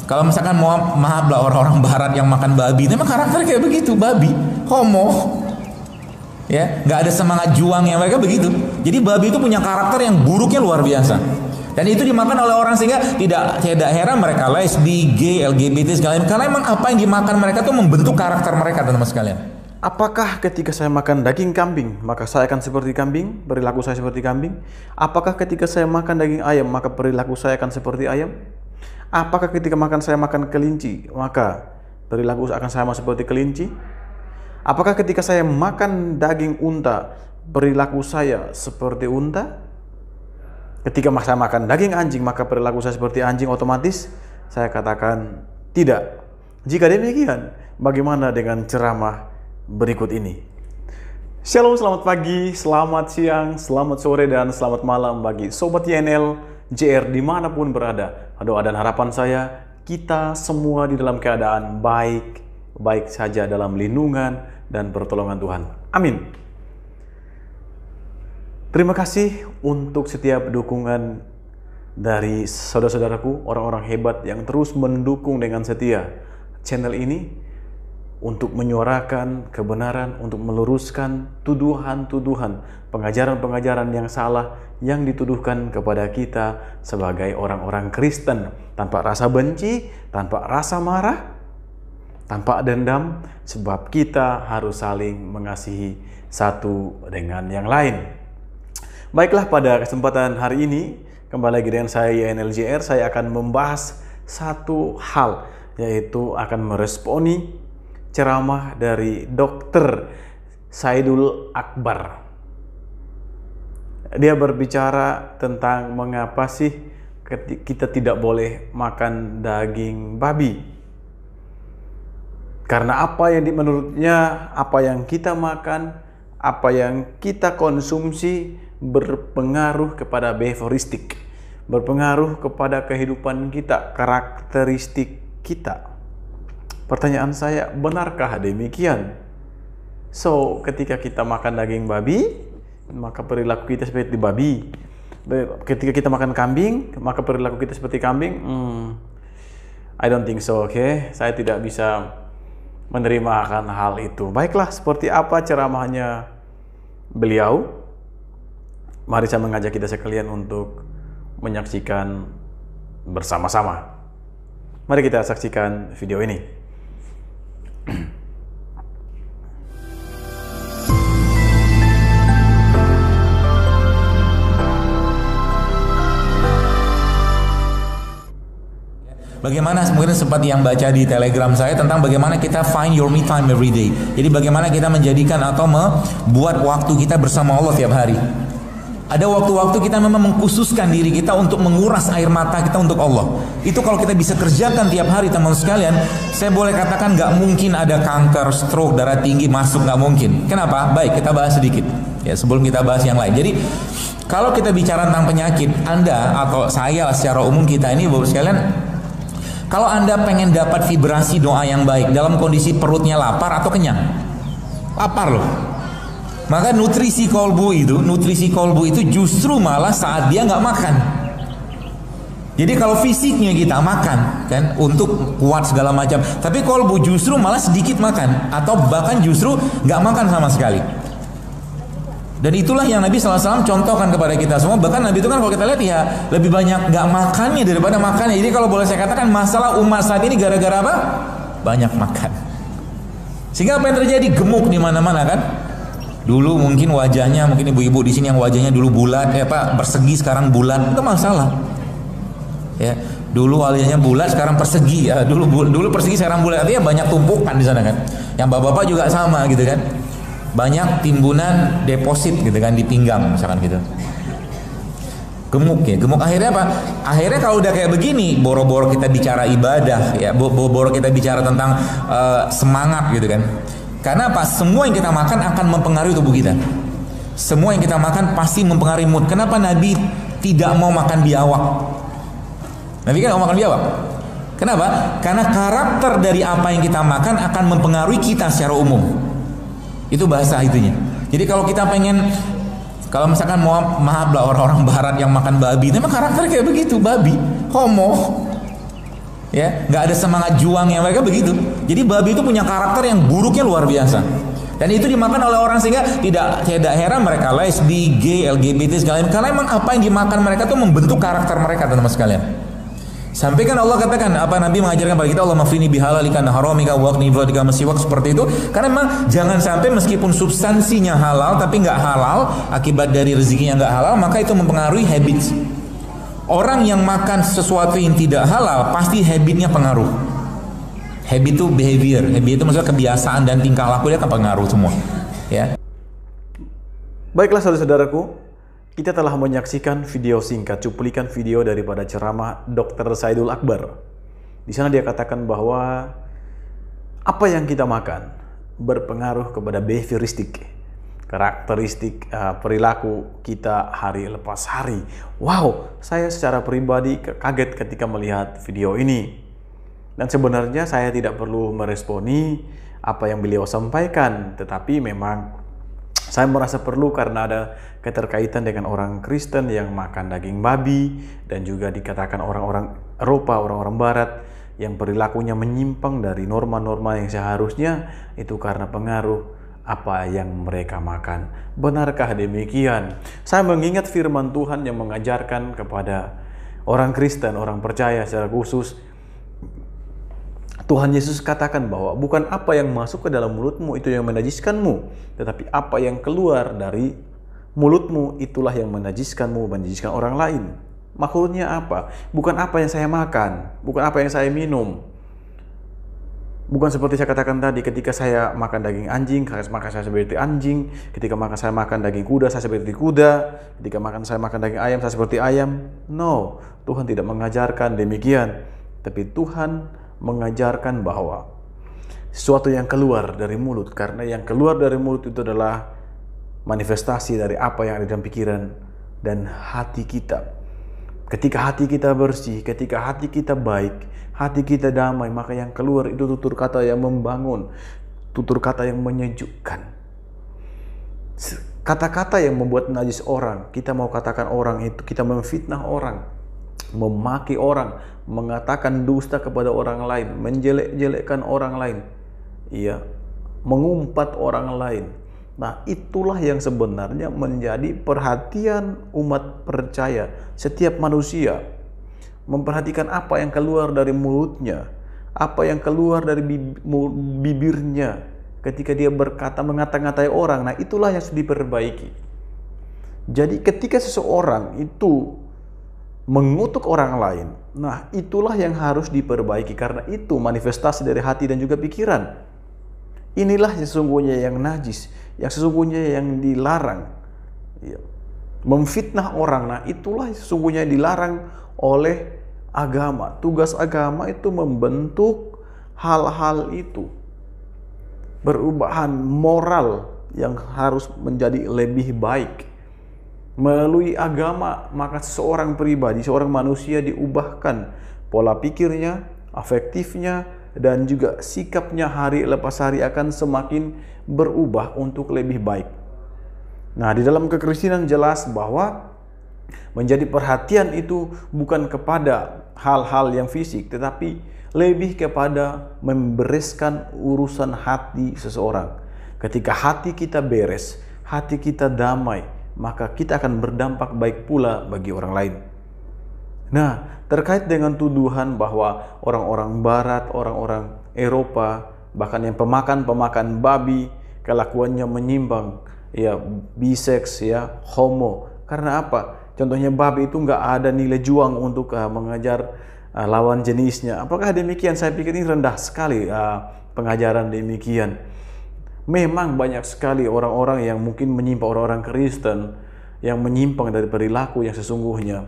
Kalau misalkan maaf lah orang-orang barat yang makan babi, memang karakternya kayak begitu, babi, homo. Ya, nggak ada semangat juangnya, mereka begitu. Jadi babi itu punya karakter yang buruknya luar biasa. Dan itu dimakan oleh orang sehingga tidak heran mereka lesbi, gay, LGBT segala macam. Karena emang apa yang dimakan mereka tuh membentuk karakter mereka, teman-teman sekalian. Apakah ketika saya makan daging kambing, maka saya akan seperti kambing, perilaku saya seperti kambing? Apakah ketika saya makan daging ayam, maka perilaku saya akan seperti ayam? Apakah ketika saya makan kelinci, maka perilaku akan sama seperti kelinci? Apakah ketika saya makan daging unta, perilaku saya seperti unta? Ketika saya makan daging anjing, maka perilaku saya seperti anjing otomatis? Saya katakan tidak. Jika demikian, bagaimana dengan ceramah berikut ini? Shalom, selamat pagi, selamat siang, selamat sore, dan selamat malam bagi Sobat YNL JR dimanapun berada. Doa dan harapan saya, kita semua di dalam keadaan baik saja dalam lindungan dan pertolongan Tuhan. Amin. Terima kasih untuk setiap dukungan dari saudara-saudaraku, orang-orang hebat yang terus mendukung dengan setia channel ini untuk menyuarakan kebenaran, untuk meluruskan tuduhan-tuduhan, pengajaran-pengajaran yang salah yang dituduhkan kepada kita sebagai orang-orang Kristen, tanpa rasa benci, tanpa rasa marah, tanpa dendam, sebab kita harus saling mengasihi satu dengan yang lain. Baiklah, pada kesempatan hari ini kembali lagi dengan saya YNLJR. Saya akan membahas satu hal, yaitu akan meresponi ceramah dari Dr. Saidul Akbar. Dia berbicara tentang mengapa sih kita tidak boleh makan daging babi. Karena apa yang menurutnya, apa yang kita makan, apa yang kita konsumsi berpengaruh kepada behavioristik, berpengaruh kepada kehidupan kita, karakteristik kita. Pertanyaan saya, benarkah demikian? So, ketika kita makan daging babi, maka perilaku kita seperti babi. Ketika kita makan kambing, maka perilaku kita seperti kambing. I don't think so, okay? Saya tidak bisa menerima akan hal itu. Baiklah, seperti apa ceramahnya beliau? Mari saya mengajak kita sekalian untuk menyaksikan bersama-sama. Mari kita saksikan video ini. Bagaimana mungkin sempat yang baca di Telegram saya tentang bagaimana kita find your me time every day. Jadi bagaimana kita menjadikan atau membuat waktu kita bersama Allah tiap hari. Ada waktu-waktu kita memang mengkhususkan diri kita untuk menguras air mata kita untuk Allah. Itu kalau kita bisa kerjakan tiap hari, teman sekalian, saya boleh katakan nggak mungkin ada kanker, stroke, darah tinggi masuk, nggak mungkin. Kenapa? Baik, kita bahas sedikit ya sebelum kita bahas yang lain. Jadi kalau kita bicara tentang penyakit, Anda atau saya secara umum kita ini, Bapak sekalian, kalau Anda pengen dapat vibrasi doa yang baik dalam kondisi perutnya lapar atau kenyang, lapar loh. Maka nutrisi kolbu itu justru malah saat dia nggak makan. Jadi kalau fisiknya kita makan kan untuk kuat segala macam, tapi kolbu justru malah sedikit makan atau bahkan justru nggak makan sama sekali. Dan itulah yang Nabi SAW contohkan kepada kita semua. Bahkan Nabi itu kan kalau kita lihat ya lebih banyak nggak makannya daripada makannya. Jadi kalau boleh saya katakan masalah umat saat ini gara-gara apa? Banyak makan. Sehingga apa yang terjadi? Gemuk di mana-mana kan? Dulu mungkin wajahnya, mungkin ibu-ibu di sini yang wajahnya dulu bulat, persegi sekarang bulat, itu masalah. Ya, dulu wajahnya bulat sekarang persegi, ya, dulu persegi sekarang bulat, artinya banyak tumpukan di sana kan. Yang bapak-bapak juga sama gitu kan. Banyak timbunan deposit gitu kan di pinggang misalkan gitu. Gemuk ya, gemuk akhirnya apa? Akhirnya kalau udah kayak begini, boro-boro kita bicara ibadah, ya, boro-boro kita bicara tentang semangat gitu kan. Karena apa? Semua yang kita makan akan mempengaruhi tubuh kita. Semua yang kita makan pasti mempengaruhi mood. Kenapa Nabi tidak mau makan biawak? Nabi kan mau makan biawak. Kenapa? Karena karakter dari apa yang kita makan akan mempengaruhi kita secara umum. Itu bahasa itunya. Jadi kalau kita pengen, kalau misalkan maaf lah orang-orang barat yang makan babi, memang karakternya kayak begitu, babi, homo. Ya, nggak ada semangat juang yang mereka begitu. Jadi babi itu punya karakter yang buruknya luar biasa. Dan itu dimakan oleh orang sehingga tidak heran mereka lesbi, gay, LGBT sekalian. Karena memang apa yang dimakan mereka tuh membentuk karakter mereka, teman-teman sekalian. Sampai kan Allah katakan, apa Nabi mengajarkan pada kita, Allah mafini bihalalika haramika waqni bika masiwak, seperti itu. Karena memang jangan sampai meskipun substansinya halal tapi nggak halal akibat dari rezekinya nggak halal, maka itu mempengaruhi habit. Orang yang makan sesuatu yang tidak halal pasti habitnya pengaruh. Habit itu behavior, habit itu maksudnya kebiasaan dan tingkah laku, dia akan pengaruh semua. Ya. Baiklah saudara-saudaraku, kita telah menyaksikan video singkat, cuplikan video daripada ceramah Dr. Saidul Akbar. Di sana dia katakan bahwa apa yang kita makan berpengaruh kepada behavioristik, karakteristik perilaku kita hari lepas hari. Wow, saya secara pribadi kaget ketika melihat video ini. Dan sebenarnya saya tidak perlu meresponi apa yang beliau sampaikan, tetapi memang saya merasa perlu karena ada keterkaitan dengan orang Kristen yang makan daging babi dan juga dikatakan orang-orang Eropa, orang-orang Barat yang perilakunya menyimpang dari norma-norma yang seharusnya, itu karena pengaruh apa yang mereka makan. Benarkah demikian? Saya mengingat firman Tuhan yang mengajarkan kepada orang Kristen, orang percaya secara khusus, Tuhan Yesus katakan bahwa bukan apa yang masuk ke dalam mulutmu itu yang menajiskanmu, tetapi apa yang keluar dari mulutmu itulah yang menajiskanmu, menajiskan orang lain. Maksudnya apa? Bukan apa yang saya makan, bukan apa yang saya minum. Bukan seperti saya katakan tadi, ketika saya makan daging anjing, maka saya seperti anjing. Ketika saya makan daging kuda, saya seperti kuda. Ketika saya makan daging ayam, saya seperti ayam. No, Tuhan tidak mengajarkan demikian. Tapi Tuhan mengajarkan bahwa sesuatu yang keluar dari mulut, karena yang keluar dari mulut itu adalah manifestasi dari apa yang ada dalam pikiran dan hati kita. Ketika hati kita bersih, ketika hati kita baik, hati kita damai, maka yang keluar itu tutur kata yang membangun, tutur kata yang menyejukkan. Kata-kata yang membuat najis orang, kita mau katakan orang itu, kita memfitnah orang, memaki orang, mengatakan dusta kepada orang lain, menjelek-jelekkan orang lain, iya, mengumpat orang lain. Nah, itulah yang sebenarnya menjadi perhatian umat percaya. Setiap manusia memperhatikan apa yang keluar dari mulutnya, apa yang keluar dari bibirnya ketika dia berkata, mengata-ngatai orang. Nah, itulah yang harus diperbaiki. Jadi ketika seseorang itu mengutuk orang lain, nah itulah yang harus diperbaiki, karena itu manifestasi dari hati dan juga pikiran. Inilah sesungguhnya yang najis, yang sesungguhnya yang dilarang. Ya. Memfitnah orang, nah itulah sesungguhnya yang dilarang oleh agama. Tugas agama itu membentuk hal-hal itu. Perubahan moral yang harus menjadi lebih baik. Melalui agama, maka seorang pribadi, seorang manusia diubahkan pola pikirnya, afektifnya, dan juga sikapnya hari lepas hari akan semakin berubah untuk lebih baik. Nah, di dalam kekristenan jelas bahwa menjadi perhatian itu bukan kepada hal-hal yang fisik, tetapi lebih kepada membereskan urusan hati seseorang. Ketika hati kita beres, hati kita damai, maka kita akan berdampak baik pula bagi orang lain. Nah, terkait dengan tuduhan bahwa orang-orang Barat, orang-orang Eropa, bahkan yang pemakan babi, kelakuannya menyimpang, ya biseks, ya homo. Karena apa? Contohnya babi itu nggak ada nilai juang untuk mengajar lawan jenisnya. Apakah demikian? Saya pikir ini rendah sekali pengajaran demikian. Memang banyak sekali orang-orang yang mungkin menyimpang, orang-orang Kristen yang menyimpang dari perilaku yang sesungguhnya.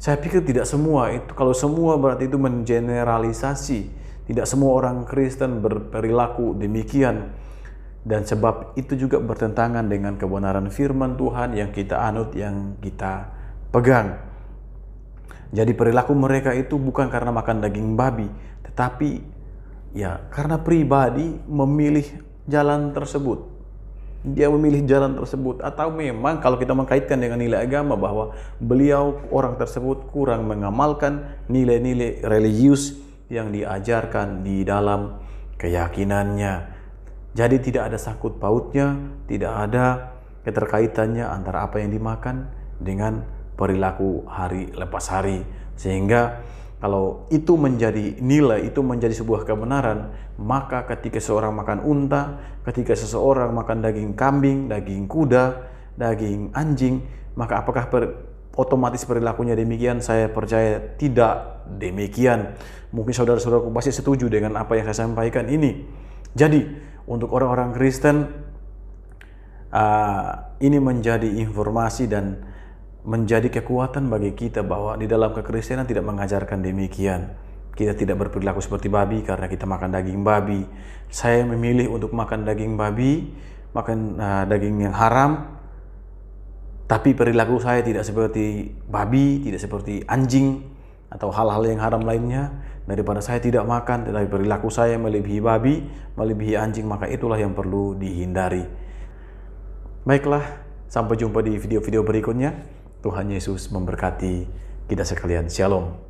Saya pikir tidak semua itu, kalau semua berarti itu mengeneralisasi. Tidak semua orang Kristen berperilaku demikian. Dan sebab itu juga bertentangan dengan kebenaran firman Tuhan yang kita anut, yang kita pegang. Jadi perilaku mereka itu bukan karena makan daging babi, tetapi ya karena pribadi memilih jalan tersebut. Dia memilih jalan tersebut, atau memang kalau kita mengkaitkan dengan nilai agama bahwa beliau, orang tersebut kurang mengamalkan nilai-nilai religius yang diajarkan di dalam keyakinannya. Jadi tidak ada sangkut pautnya, tidak ada keterkaitannya antara apa yang dimakan dengan perilaku hari lepas hari. Sehingga kalau itu menjadi nilai, itu menjadi sebuah kebenaran, maka ketika seseorang makan unta, ketika seseorang makan daging kambing, daging kuda, daging anjing, maka apakah otomatis perilakunya demikian? Saya percaya tidak demikian. Mungkin saudara-saudaraku pasti setuju dengan apa yang saya sampaikan ini. Jadi, untuk orang-orang Kristen, ini menjadi informasi dan menjadi kekuatan bagi kita bahwa di dalam kekristenan tidak mengajarkan demikian. Kita tidak berperilaku seperti babi karena kita makan daging babi. Saya memilih untuk makan daging babi, makan daging yang haram, tapi perilaku saya tidak seperti babi, tidak seperti anjing atau hal-hal yang haram lainnya. Daripada saya tidak makan, tetapi perilaku saya melebihi babi, melebihi anjing, maka itulah yang perlu dihindari. Baiklah, sampai jumpa di video-video berikutnya. Tuhan Yesus memberkati kita sekalian. Shalom.